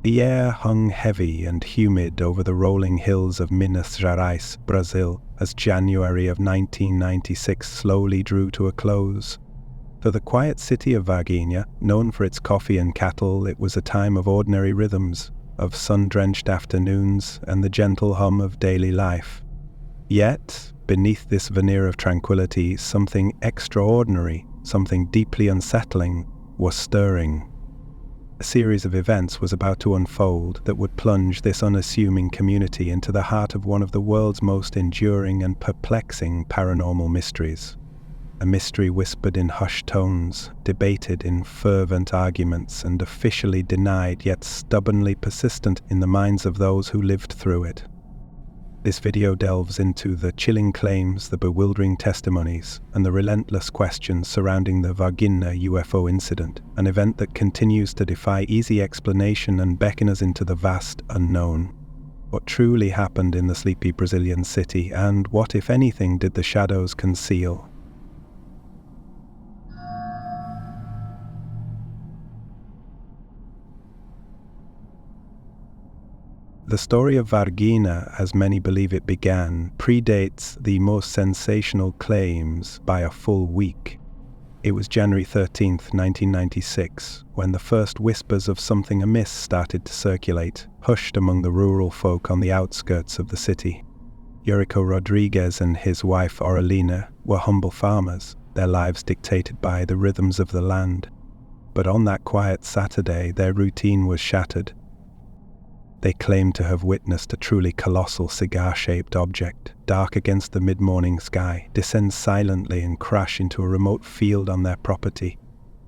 The air hung heavy and humid over the rolling hills of Minas Gerais, Brazil, as January of 1996 slowly drew to a close. For the quiet city of Varginha, known for its coffee and cattle, it was a time of ordinary rhythms, of sun-drenched afternoons and the gentle hum of daily life. Yet, beneath this veneer of tranquility, something extraordinary, something deeply unsettling, was stirring. A series of events was about to unfold that would plunge this unassuming community into the heart of one of the world's most enduring and perplexing paranormal mysteries. A mystery whispered in hushed tones, debated in fervent arguments, and officially denied yet stubbornly persistent in the minds of those who lived through it. This video delves into the chilling claims, the bewildering testimonies, and the relentless questions surrounding the Varginha UFO incident, an event that continues to defy easy explanation and beckon us into the vast unknown. What truly happened in the sleepy Brazilian city, and what, if anything, did the shadows conceal? The story of Varginha, as many believe it began, predates the most sensational claims by a full week. It was January 13th, 1996, when the first whispers of something amiss started to circulate, hushed among the rural folk on the outskirts of the city. Eurico Rodriguez and his wife Aurelina were humble farmers, their lives dictated by the rhythms of the land. But on that quiet Saturday, their routine was shattered. They claimed to have witnessed a truly colossal cigar-shaped object, dark against the mid-morning sky, descend silently and crash into a remote field on their property.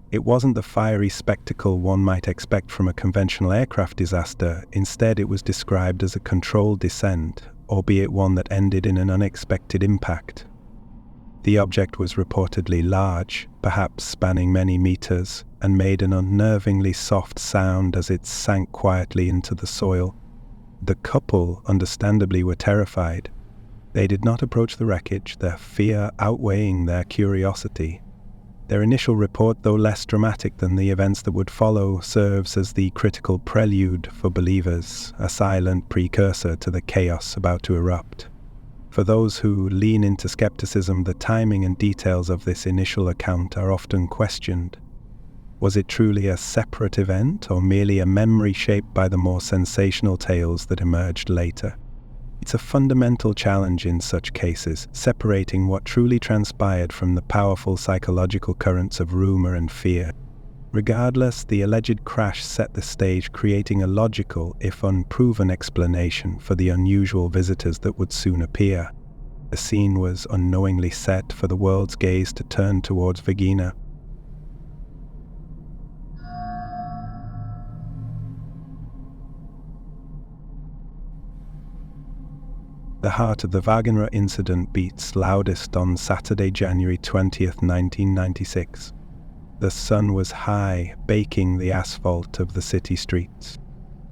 It wasn't the fiery spectacle one might expect from a conventional aircraft disaster. Instead, it was described as a controlled descent, albeit one that ended in an unexpected impact. The object was reportedly large, perhaps spanning many meters, and made an unnervingly soft sound as it sank quietly into the soil. The couple, understandably, were terrified. They did not approach the wreckage, their fear outweighing their curiosity. Their initial report, though less dramatic than the events that would follow, serves as the critical prelude for believers, a silent precursor to the chaos about to erupt. For those who lean into skepticism, the timing and details of this initial account are often questioned. Was it truly a separate event, or merely a memory shaped by the more sensational tales that emerged later? It's a fundamental challenge in such cases, separating what truly transpired from the powerful psychological currents of rumor and fear. Regardless, the alleged crash set the stage, creating a logical, if unproven, explanation for the unusual visitors that would soon appear. The scene was unknowingly set for the world's gaze to turn towards Varginha. The heart of the Varginha incident beats loudest on Saturday, January 20th, 1996. The sun was high, baking the asphalt of the city streets.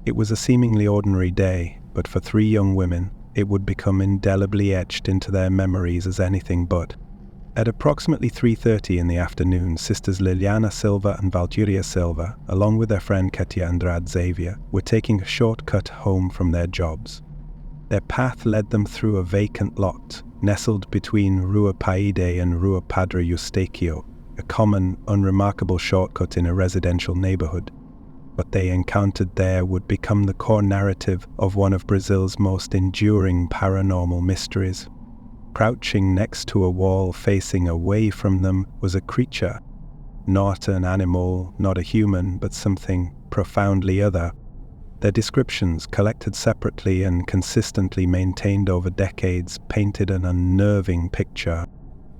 It was a seemingly ordinary day, but for three young women, it would become indelibly etched into their memories as anything but. At approximately 3:30 in the afternoon, sisters Liliana Silva and Valkyria Silva, along with their friend Katia Andrade Xavier, were taking a shortcut home from their jobs. Their path led them through a vacant lot, nestled between Rua Paide and Rua Padre Eustachio, a common, unremarkable shortcut in a residential neighborhood. What they encountered there would become the core narrative of one of Brazil's most enduring paranormal mysteries. Crouching next to a wall facing away from them was a creature. Not an animal, not a human, but something profoundly other. Their descriptions, collected separately and consistently maintained over decades, painted an unnerving picture.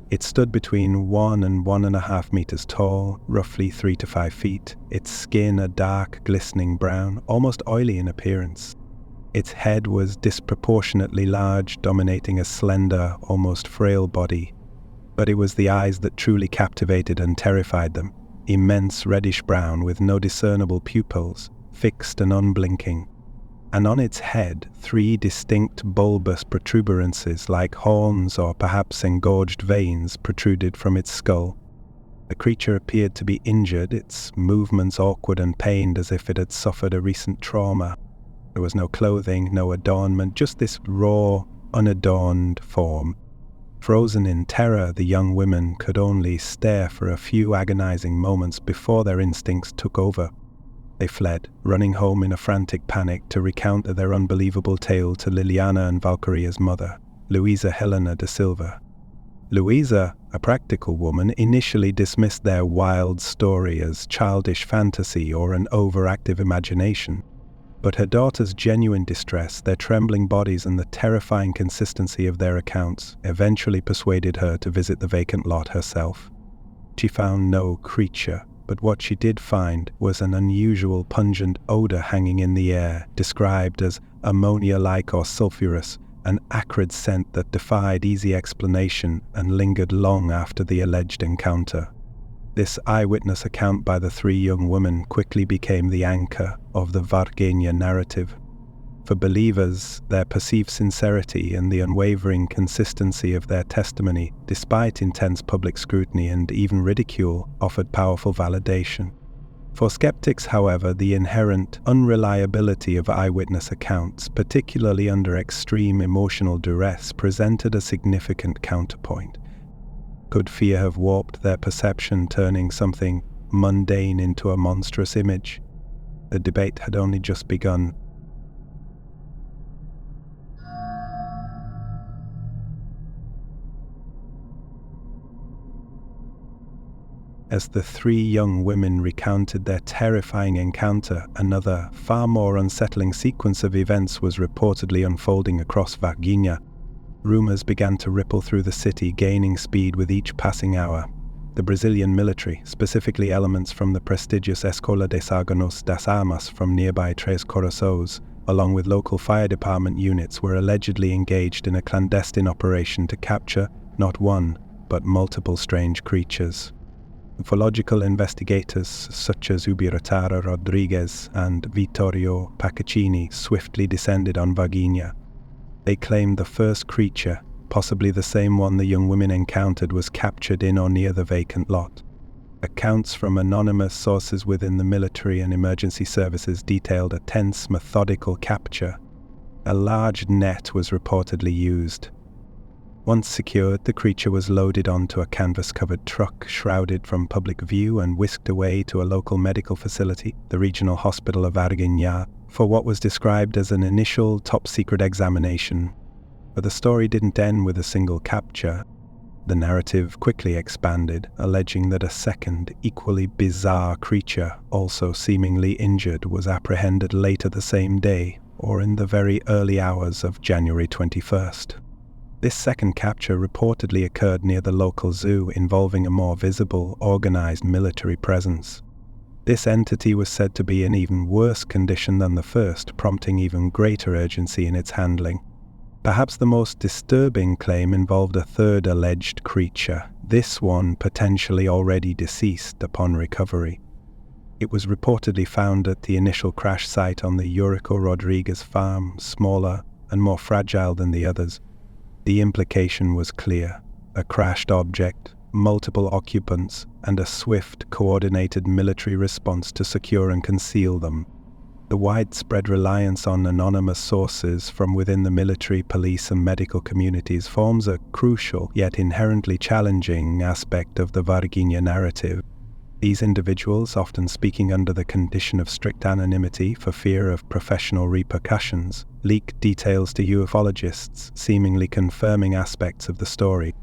It stood between 1 and 1.5 meters tall, roughly 3 to 5 feet, its skin a dark, glistening brown, almost oily in appearance. Its head was disproportionately large, dominating a slender, almost frail body. But it was the eyes that truly captivated and terrified them, immense reddish brown with no discernible pupils, fixed and unblinking. And on its head, 3 distinct bulbous protuberances like horns or perhaps engorged veins protruded from its skull. The creature appeared to be injured, its movements awkward and pained as if it had suffered a recent trauma. There was no clothing, no adornment, just this raw, unadorned form. Frozen in terror, the young women could only stare for a few agonizing moments before their instincts took over. They fled, running home in a frantic panic to recount their unbelievable tale to Liliana and Valkyria's mother, Luisa Helena da Silva. Luisa, a practical woman, initially dismissed their wild story as childish fantasy or an overactive imagination. But her daughter's genuine distress, their trembling bodies, and the terrifying consistency of their accounts eventually persuaded her to visit the vacant lot herself. She found no creature, but what she did find was an unusual pungent odor hanging in the air, described as ammonia-like or sulfurous, an acrid scent that defied easy explanation and lingered long after the alleged encounter. This eyewitness account by the three young women quickly became the anchor of the Varginha narrative. For believers, their perceived sincerity and the unwavering consistency of their testimony, despite intense public scrutiny and even ridicule, offered powerful validation. For skeptics, however, the inherent unreliability of eyewitness accounts, particularly under extreme emotional duress, presented a significant counterpoint. Could fear have warped their perception, turning something mundane into a monstrous image? The debate had only just begun. As the three young women recounted their terrifying encounter, another, far more unsettling sequence of events was reportedly unfolding across Varginha. Rumors began to ripple through the city, gaining speed with each passing hour. The Brazilian military, specifically elements from the prestigious Escola de Sarganos das Armas from nearby Três Corações, along with local fire department units, were allegedly engaged in a clandestine operation to capture not one, but multiple strange creatures. Ufological investigators such as Ubirataara Rodrigues and Vittorio Paccaccini swiftly descended on Varginha. They claimed the first creature, possibly the same one the young women encountered, was captured in or near the vacant lot. Accounts from anonymous sources within the military and emergency services detailed a tense, methodical capture. A large net was reportedly used. Once secured, the creature was loaded onto a canvas-covered truck, shrouded from public view, and whisked away to a local medical facility, the Regional Hospital of Varginha, for what was described as an initial top-secret examination. But the story didn't end with a single capture. The narrative quickly expanded, alleging that a second, equally bizarre creature, also seemingly injured, was apprehended later the same day, or in the very early hours of January 21st. This second capture reportedly occurred near the local zoo, involving a more visible, organized military presence. This entity was said to be in even worse condition than the first, prompting even greater urgency in its handling. Perhaps the most disturbing claim involved a third alleged creature, this one potentially already deceased upon recovery. It was reportedly found at the initial crash site on the Eurico Rodrigues farm, smaller and more fragile than the others. The implication was clear: a crashed object, multiple occupants, and a swift, coordinated military response to secure and conceal them. The widespread reliance on anonymous sources from within the military, police, and medical communities forms a crucial, yet inherently challenging aspect of the Varginha narrative. These individuals, often speaking under the condition of strict anonymity for fear of professional repercussions, leak details to ufologists, seemingly confirming aspects of the story.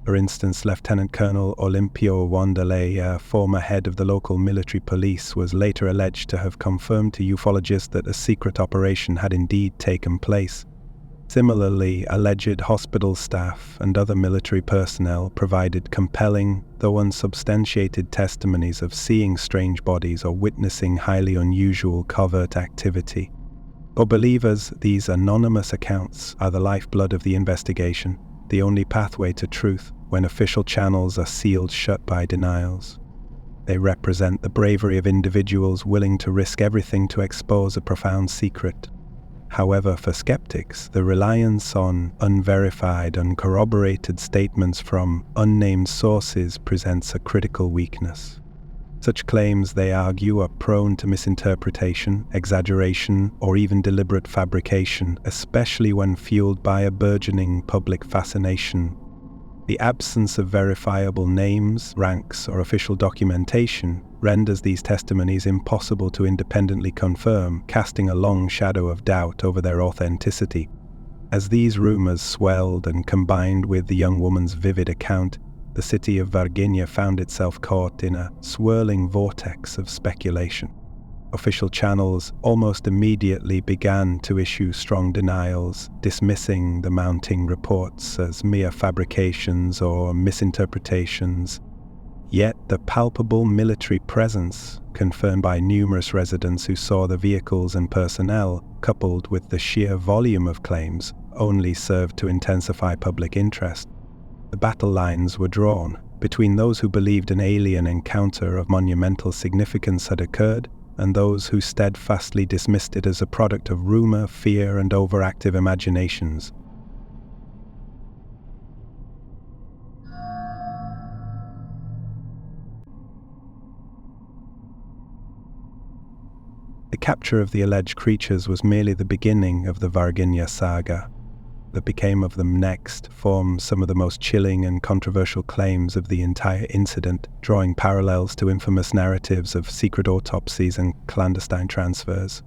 For instance, Lieutenant Colonel Olimpio Wanderlei, a former head of the local military police, was later alleged to have confirmed to ufologists that a secret operation had indeed taken place. Similarly, alleged hospital staff and other military personnel provided compelling, though unsubstantiated testimonies of seeing strange bodies or witnessing highly unusual covert activity. For believers, these anonymous accounts are the lifeblood of the investigation, the only pathway to truth when official channels are sealed shut by denials. They represent the bravery of individuals willing to risk everything to expose a profound secret. However, for skeptics, the reliance on unverified, uncorroborated statements from unnamed sources presents a critical weakness. Such claims, they argue, are prone to misinterpretation, exaggeration, or even deliberate fabrication, especially when fueled by a burgeoning public fascination. The absence of verifiable names, ranks, or official documentation renders these testimonies impossible to independently confirm, casting a long shadow of doubt over their authenticity. As these rumors swelled and combined with the young woman's vivid account, the city of Varginha found itself caught in a swirling vortex of speculation. Official channels almost immediately began to issue strong denials, dismissing the mounting reports as mere fabrications or misinterpretations. Yet the palpable military presence, confirmed by numerous residents who saw the vehicles and personnel, coupled with the sheer volume of claims, only served to intensify public interest. The battle lines were drawn between those who believed an alien encounter of monumental significance had occurred and those who steadfastly dismissed it as a product of rumor, fear, and overactive imaginations. The capture of the alleged creatures was merely the beginning of the Varginha saga. That became of them next forms some of the most chilling and controversial claims of the entire incident, drawing parallels to infamous narratives of secret autopsies and clandestine transfers.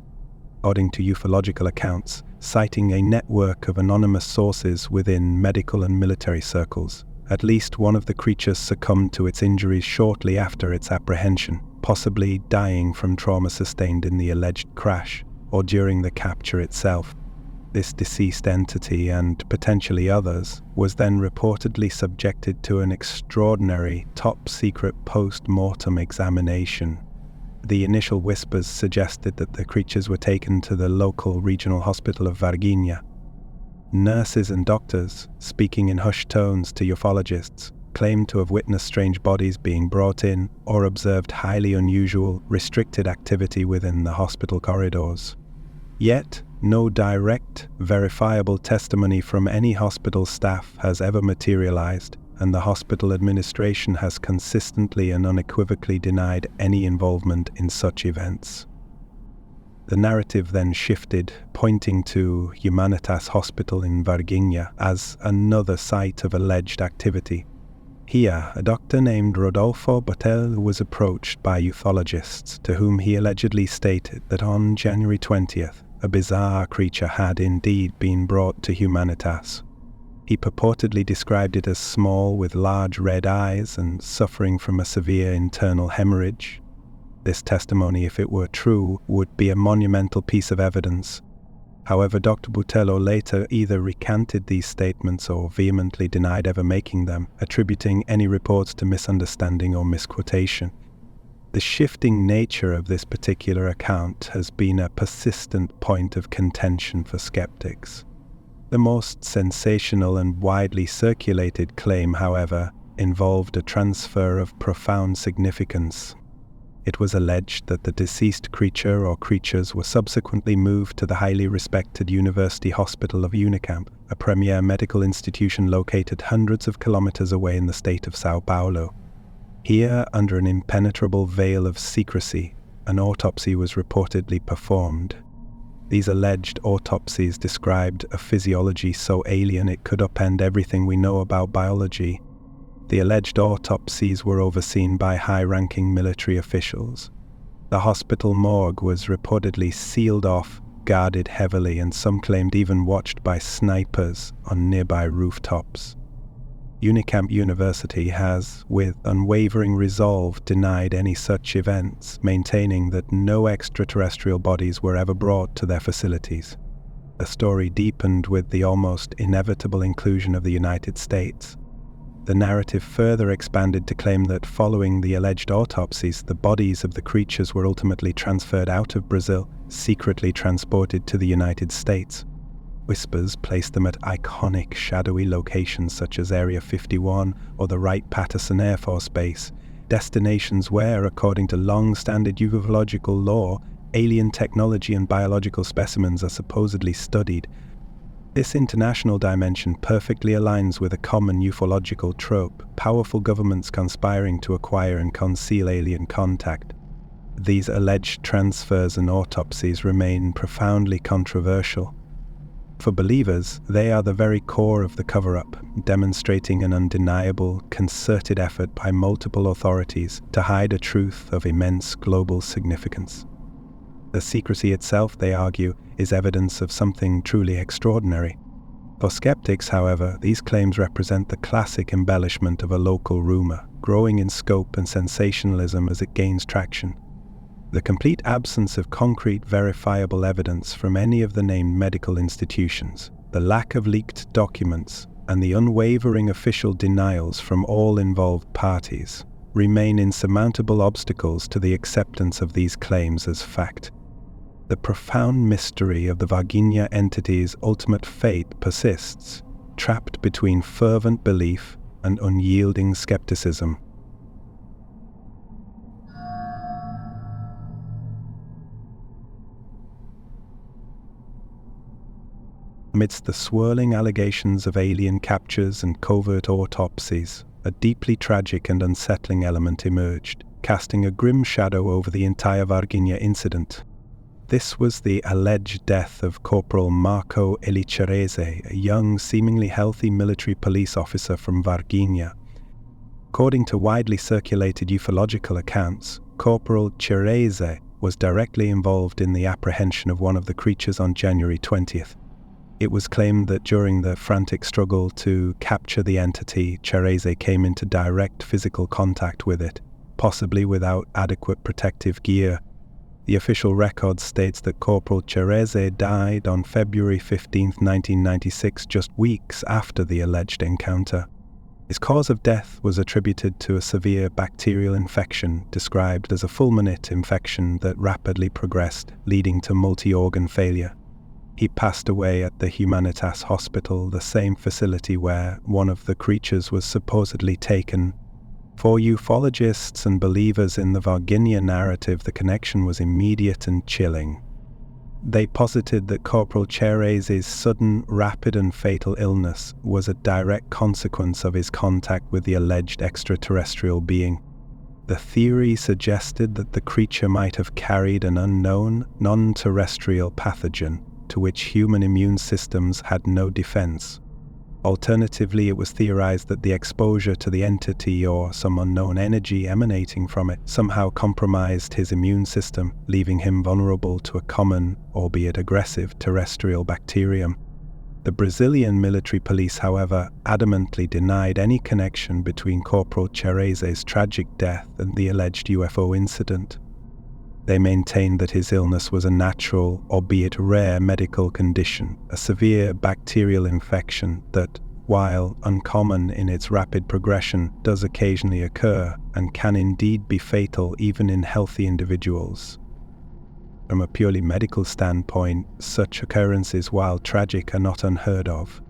According to ufological accounts, citing a network of anonymous sources within medical and military circles, at least one of the creatures succumbed to its injuries shortly after its apprehension, possibly dying from trauma sustained in the alleged crash or during the capture itself. This deceased entity, and potentially others, was then reportedly subjected to an extraordinary, top-secret post-mortem examination. The initial whispers suggested that the creatures were taken to the local regional hospital of Varginha. Nurses and doctors, speaking in hushed tones to ufologists, claimed to have witnessed strange bodies being brought in or observed highly unusual, restricted activity within the hospital corridors. Yet, no direct, verifiable testimony from any hospital staff has ever materialized, and the hospital administration has consistently and unequivocally denied any involvement in such events. The narrative then shifted, pointing to Humanitas Hospital in Varginha as another site of alleged activity. Here, a doctor named Rodolfo Botel was approached by ufologists, to whom he allegedly stated that on January 20th, a bizarre creature had indeed been brought to Humanitas. He purportedly described it as small with large red eyes and suffering from a severe internal hemorrhage. This testimony, if it were true, would be a monumental piece of evidence. However, Dr. Botelho later either recanted these statements or vehemently denied ever making them, attributing any reports to misunderstanding or misquotation. The shifting nature of this particular account has been a persistent point of contention for skeptics. The most sensational and widely circulated claim, however, involved a transfer of profound significance. It was alleged that the deceased creature or creatures were subsequently moved to the highly respected University Hospital of Unicamp, a premier medical institution located hundreds of kilometers away in the state of Sao Paulo. Here, under an impenetrable veil of secrecy, an autopsy was reportedly performed. These alleged autopsies described a physiology so alien it could upend everything we know about biology. The alleged autopsies were overseen by high-ranking military officials. The hospital morgue was reportedly sealed off, guarded heavily, and some claimed even watched by snipers on nearby rooftops. Unicamp University has, with unwavering resolve, denied any such events, maintaining that no extraterrestrial bodies were ever brought to their facilities. The story deepened with the almost inevitable inclusion of the United States. The narrative further expanded to claim that following the alleged autopsies, the bodies of the creatures were ultimately transferred out of Brazil, secretly transported to the United States. Whispers placed them at iconic shadowy locations such as Area 51 or the Wright-Patterson Air Force Base, destinations where, according to long-standing ufological lore, alien technology and biological specimens are supposedly studied. This international dimension perfectly aligns with a common ufological trope: powerful governments conspiring to acquire and conceal alien contact. These alleged transfers and autopsies remain profoundly controversial. For believers, they are the very core of the cover-up, demonstrating an undeniable, concerted effort by multiple authorities to hide a truth of immense global significance. The secrecy itself, they argue, is evidence of something truly extraordinary. For skeptics, however, these claims represent the classic embellishment of a local rumor, growing in scope and sensationalism as it gains traction. The complete absence of concrete, verifiable evidence from any of the named medical institutions, the lack of leaked documents, and the unwavering official denials from all involved parties remain insurmountable obstacles to the acceptance of these claims as fact. The profound mystery of the Varginha entity's ultimate fate persists, trapped between fervent belief and unyielding skepticism. Amidst the swirling allegations of alien captures and covert autopsies, a deeply tragic and unsettling element emerged, casting a grim shadow over the entire Varginha incident. This was the alleged death of Corporal Marco Eli Chereze, a young, seemingly healthy military police officer from Varginha. According to widely circulated ufological accounts, Corporal Chereze was directly involved in the apprehension of one of the creatures on January 20th. It was claimed that during the frantic struggle to capture the entity, Chereze came into direct physical contact with it, possibly without adequate protective gear. The official record states that Corporal Chereze died on February 15, 1996, just weeks after the alleged encounter. His cause of death was attributed to a severe bacterial infection, described as a fulminant infection that rapidly progressed, leading to multi-organ failure. He passed away at the Humanitas Hospital, the same facility where one of the creatures was supposedly taken. For ufologists and believers in the Varginha narrative, the connection was immediate and chilling. They posited that Corporal Chereze's sudden, rapid and fatal illness was a direct consequence of his contact with the alleged extraterrestrial being. The theory suggested that the creature might have carried an unknown, non-terrestrial pathogen to which human immune systems had no defense. Alternatively, it was theorized that the exposure to the entity or some unknown energy emanating from it somehow compromised his immune system, leaving him vulnerable to a common, albeit aggressive, terrestrial bacterium. The Brazilian military police, however, adamantly denied any connection between Corporal Chereze's tragic death and the alleged UFO incident. They maintained that his illness was a natural, albeit rare, medical condition, a severe bacterial infection that, while uncommon in its rapid progression, does occasionally occur and can indeed be fatal even in healthy individuals. From a purely medical standpoint, such occurrences, while tragic, are not unheard of.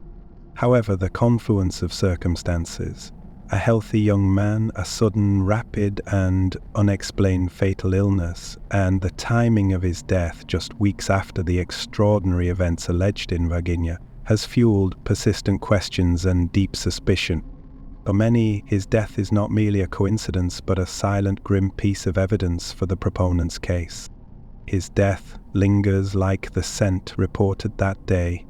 However, the confluence of circumstances, a healthy young man, a sudden, rapid and unexplained fatal illness, and the timing of his death just weeks after the extraordinary events alleged in Varginha, has fueled persistent questions and deep suspicion. For many, his death is not merely a coincidence but a silent, grim piece of evidence for the proponent's case. His death lingers like the scent reported that day,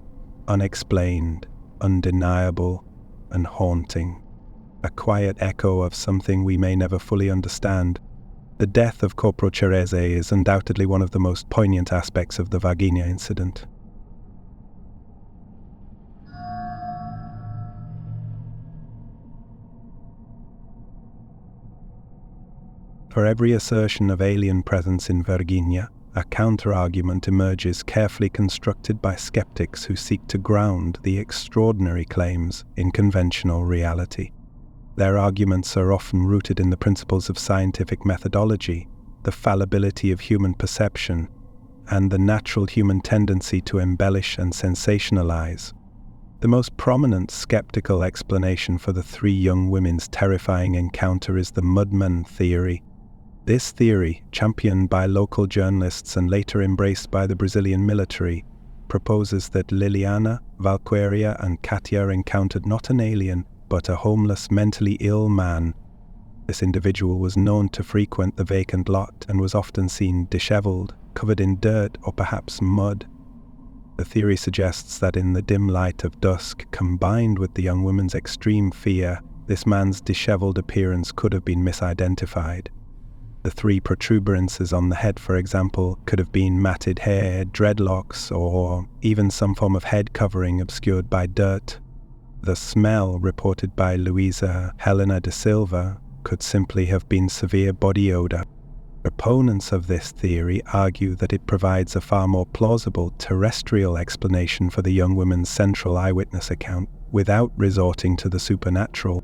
unexplained, undeniable, and haunting. A quiet echo of something we may never fully understand. The death of Corporal Chereze is undoubtedly one of the most poignant aspects of the Varginha incident. For every assertion of alien presence in Varginha, a counter-argument emerges carefully constructed by skeptics who seek to ground the extraordinary claims in conventional reality. Their arguments are often rooted in the principles of scientific methodology, the fallibility of human perception, and the natural human tendency to embellish and sensationalize. The most prominent skeptical explanation for the three young women's terrifying encounter is the Mudman theory. This theory, championed by local journalists and later embraced by the Brazilian military, proposes that Liliana, Valqueria, and Katia encountered not an alien, but a homeless, mentally ill man. This individual was known to frequent the vacant lot and was often seen disheveled, covered in dirt or perhaps mud. The theory suggests that in the dim light of dusk, combined with the young woman's extreme fear, this man's disheveled appearance could have been misidentified. The 3 protuberances on the head, for example, could have been matted hair, dreadlocks, or even some form of head covering obscured by dirt. The smell, reported by Luisa Helena da Silva, could simply have been severe body odor. Opponents of this theory argue that it provides a far more plausible terrestrial explanation for the young woman's central eyewitness account, without resorting to the supernatural.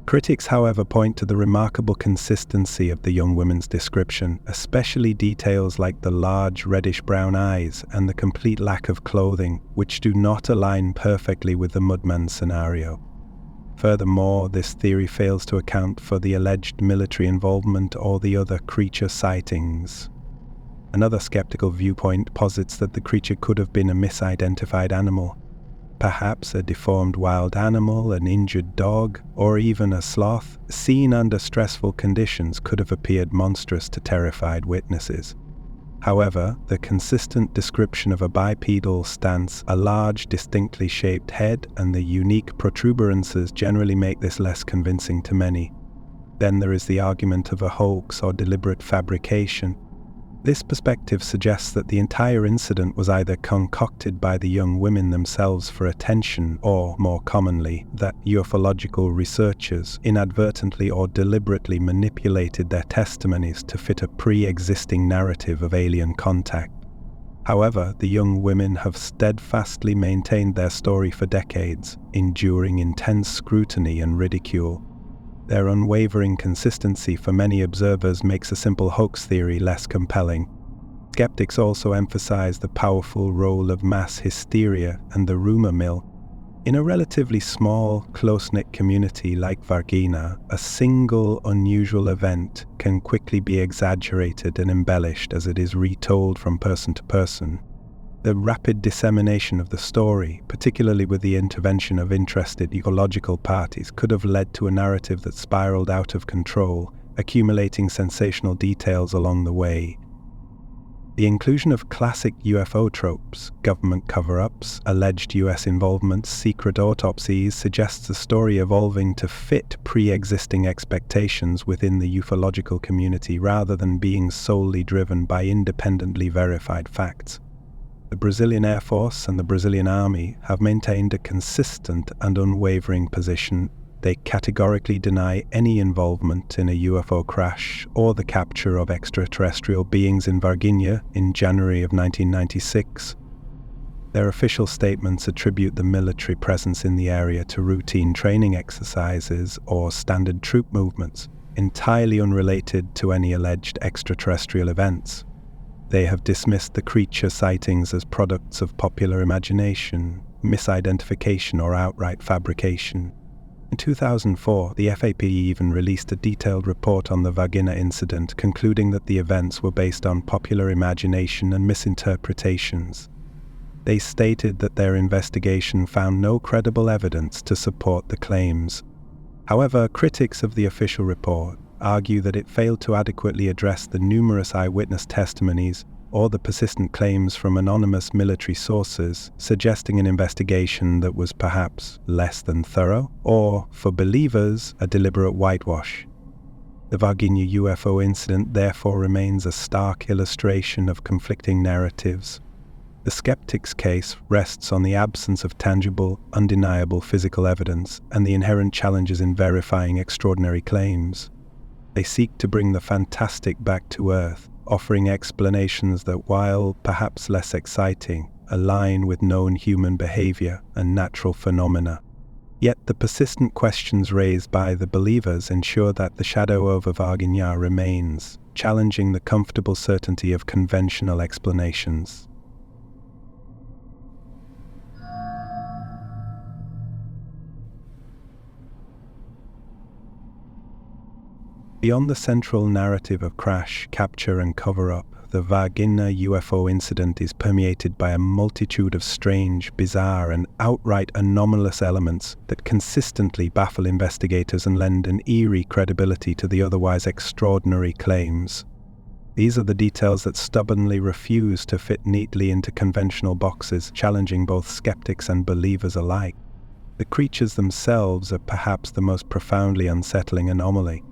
Critics, however, point to the remarkable consistency of the young woman's description, especially details like the large reddish-brown eyes and the complete lack of clothing, which do not align perfectly with the Mudman scenario. Furthermore, this theory fails to account for the alleged military involvement or the other creature sightings. Another skeptical viewpoint posits that the creature could have been a misidentified animal. Perhaps a deformed wild animal, an injured dog, or even a sloth, seen under stressful conditions, could have appeared monstrous to terrified witnesses. However, the consistent description of a bipedal stance, a large, distinctly shaped head, and the unique protuberances generally make this less convincing to many. Then there is the argument of a hoax or deliberate fabrication. This perspective suggests that the entire incident was either concocted by the young women themselves for attention, or, more commonly, that ufological researchers inadvertently or deliberately manipulated their testimonies to fit a pre-existing narrative of alien contact. However, the young women have steadfastly maintained their story for decades, enduring intense scrutiny and ridicule. Their unwavering consistency for many observers makes a simple hoax theory less compelling. Skeptics also emphasize the powerful role of mass hysteria and the rumor mill. In a relatively small, close-knit community like Varginha, a single unusual event can quickly be exaggerated and embellished as it is retold from person to person. The rapid dissemination of the story, particularly with the intervention of interested ecological parties, could have led to a narrative that spiraled out of control, accumulating sensational details along the way. The inclusion of classic UFO tropes, government cover-ups, alleged US involvement, secret autopsies, suggests a story evolving to fit pre-existing expectations within the ufological community rather than being solely driven by independently verified facts. The Brazilian Air Force and the Brazilian Army have maintained a consistent and unwavering position. They categorically deny any involvement in a UFO crash or the capture of extraterrestrial beings in Varginha in January of 1996. Their official statements attribute the military presence in the area to routine training exercises or standard troop movements, entirely unrelated to any alleged extraterrestrial events. They have dismissed the creature sightings as products of popular imagination, misidentification, or outright fabrication. In 2004, the FAP even released a detailed report on the Varginha incident, concluding that the events were based on popular imagination and misinterpretations. They stated that their investigation found no credible evidence to support the claims. However, critics of the official report argue that it failed to adequately address the numerous eyewitness testimonies or the persistent claims from anonymous military sources, suggesting an investigation that was perhaps less than thorough, or, for believers, a deliberate whitewash. The Varginha UFO incident therefore remains a stark illustration of conflicting narratives. The skeptic's case rests on the absence of tangible, undeniable physical evidence and the inherent challenges in verifying extraordinary claims. They seek to bring the fantastic back to earth, offering explanations that, while perhaps less exciting, align with known human behavior and natural phenomena. Yet the persistent questions raised by the believers ensure that the shadow over Varginha remains, challenging the comfortable certainty of conventional explanations. Beyond the central narrative of crash, capture, and cover-up, the Varginha UFO incident is permeated by a multitude of strange, bizarre, and outright anomalous elements that consistently baffle investigators and lend an eerie credibility to the otherwise extraordinary claims. These are the details that stubbornly refuse to fit neatly into conventional boxes, challenging both skeptics and believers alike. The creatures themselves are perhaps the most profoundly unsettling anomaly.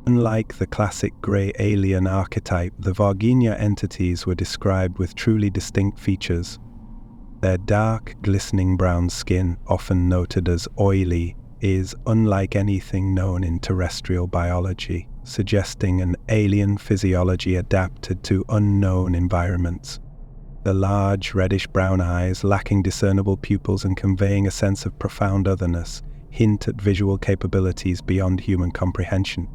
Unlike the classic grey alien archetype, the Varginha entities were described with truly distinct features. Their dark, glistening brown skin, often noted as oily, is unlike anything known in terrestrial biology, suggesting an alien physiology adapted to unknown environments. The large, reddish-brown eyes, lacking discernible pupils and conveying a sense of profound otherness, hint at visual capabilities beyond human comprehension.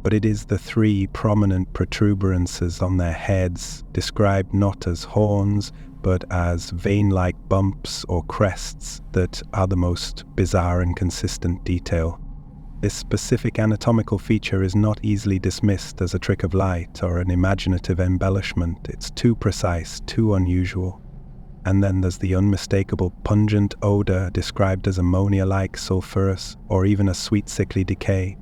But it is the three prominent protuberances on their heads, described not as horns, but as vein-like bumps or crests, that are the most bizarre and consistent detail. This specific anatomical feature is not easily dismissed as a trick of light or an imaginative embellishment. It's too precise, too unusual. And then there's the unmistakable pungent odor described as ammonia-like, sulfurous, or even a sweet sickly decay.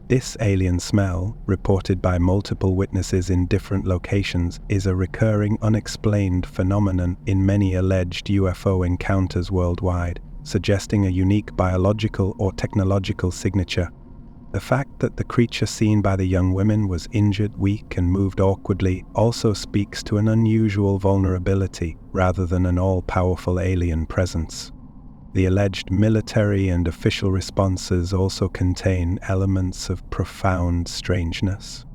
This alien smell, reported by multiple witnesses in different locations, is a recurring unexplained phenomenon in many alleged UFO encounters worldwide, suggesting a unique biological or technological signature. The fact that the creature seen by the young women was injured, weak, and moved awkwardly also speaks to an unusual vulnerability rather than an all-powerful alien presence. The alleged military and official responses also contain elements of profound strangeness.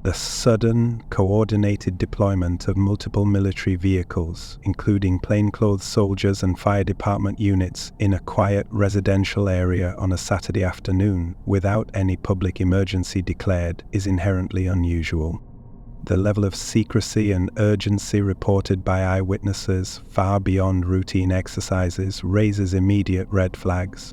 The sudden, coordinated deployment of multiple military vehicles, including plainclothes soldiers and fire department units, in a quiet residential area on a Saturday afternoon without any public emergency declared, is inherently unusual. The level of secrecy and urgency reported by eyewitnesses, far beyond routine exercises, raises immediate red flags.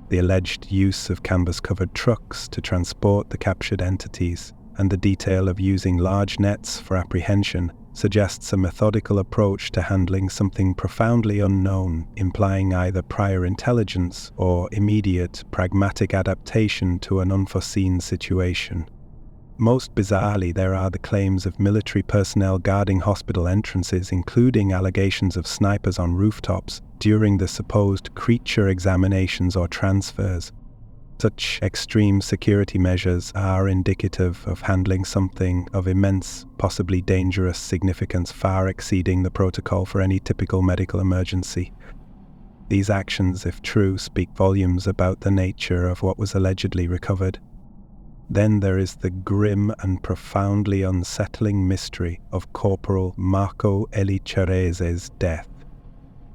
The alleged use of canvas-covered trucks to transport the captured entities, and the detail of using large nets for apprehension, suggests a methodical approach to handling something profoundly unknown, implying either prior intelligence or immediate, pragmatic adaptation to an unforeseen situation. Most bizarrely, there are the claims of military personnel guarding hospital entrances, including allegations of snipers on rooftops during the supposed creature examinations or transfers. Such extreme security measures are indicative of handling something of immense, possibly dangerous significance, far exceeding the protocol for any typical medical emergency. These actions, if true, speak volumes about the nature of what was allegedly recovered. Then there is the grim and profoundly unsettling mystery of Corporal Marco Eli Chereze's death.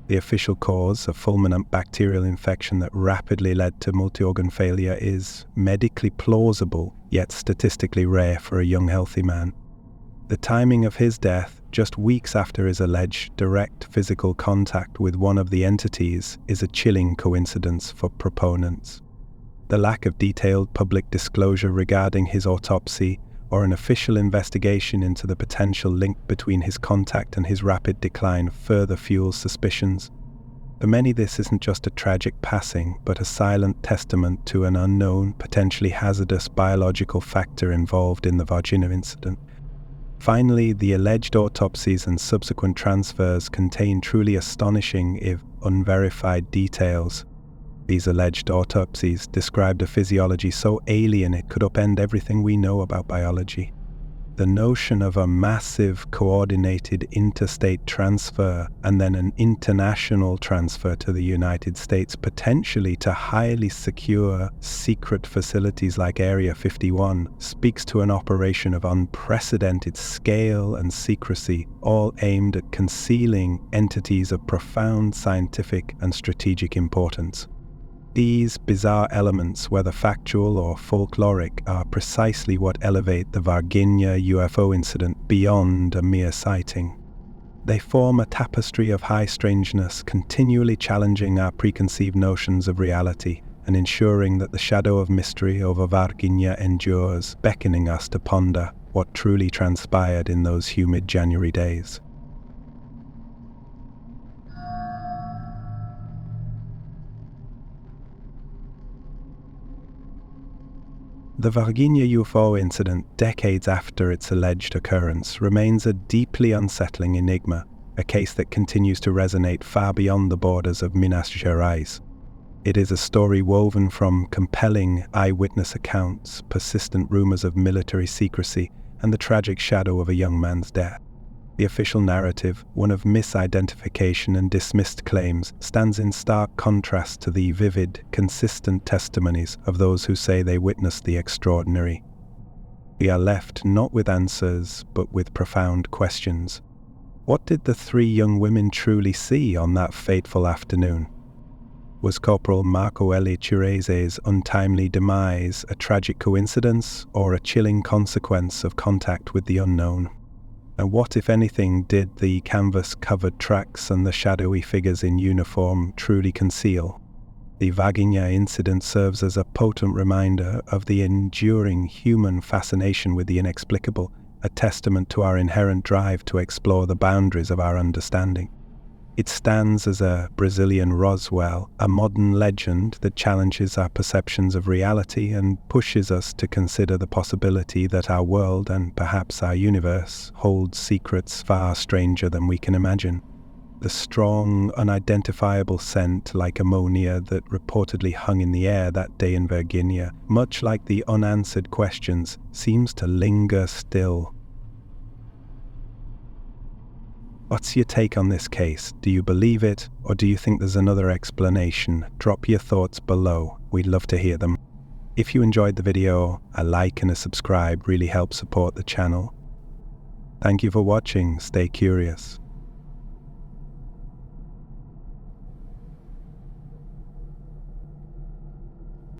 The official cause, a fulminant bacterial infection that rapidly led to multi-organ failure, is medically plausible, yet statistically rare for a young healthy man. The timing of his death, just weeks after his alleged direct physical contact with one of the entities, is a chilling coincidence for proponents. The lack of detailed public disclosure regarding his autopsy or an official investigation into the potential link between his contact and his rapid decline further fuels suspicions. For many, this isn't just a tragic passing, but a silent testament to an unknown, potentially hazardous biological factor involved in the Varginha incident. Finally, the alleged autopsies and subsequent transfers contain truly astonishing, if unverified, details. These alleged autopsies described a physiology so alien it could upend everything we know about biology. The notion of a massive, coordinated interstate transfer and then an international transfer to the United States, potentially to highly secure, secret facilities like Area 51, speaks to an operation of unprecedented scale and secrecy, all aimed at concealing entities of profound scientific and strategic importance. These bizarre elements, whether factual or folkloric, are precisely what elevate the Varginha UFO incident beyond a mere sighting. They form a tapestry of high strangeness, continually challenging our preconceived notions of reality, and ensuring that the shadow of mystery over Varginha endures, beckoning us to ponder what truly transpired in those humid January days. The Varginha UFO incident, decades after its alleged occurrence, remains a deeply unsettling enigma, a case that continues to resonate far beyond the borders of Minas Gerais. It is a story woven from compelling eyewitness accounts, persistent rumors of military secrecy, and the tragic shadow of a young man's death. The official narrative, one of misidentification and dismissed claims, stands in stark contrast to the vivid, consistent testimonies of those who say they witnessed the extraordinary. We are left not with answers, but with profound questions. What did the three young women truly see on that fateful afternoon? Was Corporal Marco Eli Chereze's untimely demise a tragic coincidence or a chilling consequence of contact with the unknown? And what, if anything, did the canvas-covered tracks and the shadowy figures in uniform truly conceal? The Varginha incident serves as a potent reminder of the enduring human fascination with the inexplicable, a testament to our inherent drive to explore the boundaries of our understanding. It stands as a Brazilian Roswell, a modern legend that challenges our perceptions of reality and pushes us to consider the possibility that our world, and perhaps our universe, holds secrets far stranger than we can imagine. The strong, unidentifiable scent like ammonia that reportedly hung in the air that day in Varginha, much like the unanswered questions, seems to linger still. What's your take on this case? Do you believe it, or do you think there's another explanation? Drop your thoughts below. We'd love to hear them. If you enjoyed the video, a like and a subscribe really helps support the channel. Thank you for watching. Stay curious.